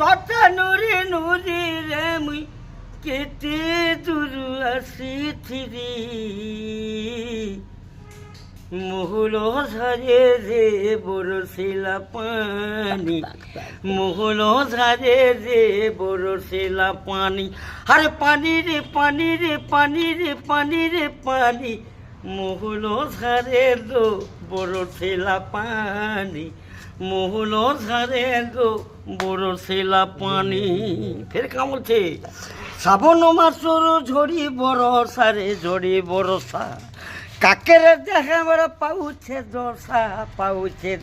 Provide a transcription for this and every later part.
তথা নুরি নুরি রে মুই কেটে দূর আসিছিরি মহুল ঝারে রে বরছিলা পানি মহুল ঝারে রে বরছিলা পানি আরে পানি রে পানি রে পানি রে পানি রে পানি মহুল ঝারে দো বরছিলা পানি মহুল ঝারে দো বরছিলা পানি ফের কামড়ছে শ্রাবণ মাসর ঝড়ি বরসা রে ঝড়ি বরসা কাকের দেখা বড় পাউছে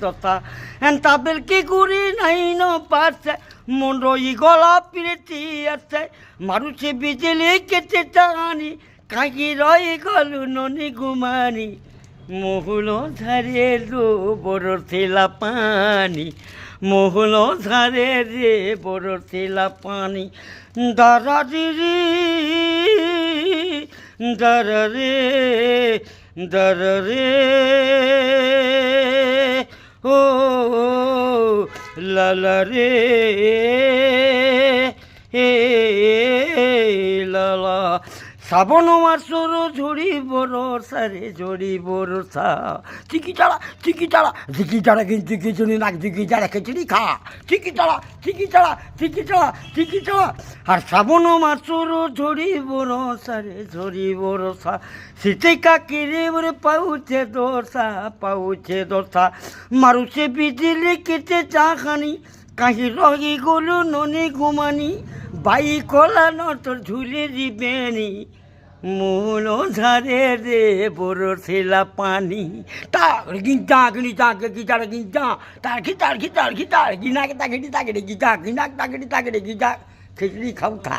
দশা এন্তা বেলকি গুড়ি নাই ন পারছে মন্ডই গলা পিড়েতি আছে মারুছে বিজলি কেটে টানি কাকি রই গলু ননি গুমানি মহুল ঝারে দো বরছিলা পানি মহুল ঝারে রে বরছিলা পানি দারাদিরি দারে দরে ও লালা রে লালা শ্রাবণ মাসর ঝড়ি বরসা রে ঝড়ি বরসা চিকি চাড়া কিন্তু কিছু নাক চিকি চাড়া খিচুড়ি খা চিকি চাড়া আর শ্রাবণ মাসর ঝড়ি বরসা রে ঝড়ি বরসা শীতে কাকিরে বরে পাউছে দশা মারুছে বিজলি কেটে চা খানি কাহি রহি গলু ননি ঘুমানি বাই কলা নটর ঝুলে দিবেনি মূল ঝারে রে বরছিলা পানি তাগড়ি গিঞ্জা গিনি তাকে গিটার গিঞ্জা তার গিনাকে তাকে গিটা গিনা তাকে গিটা খিচড়ি খাও খা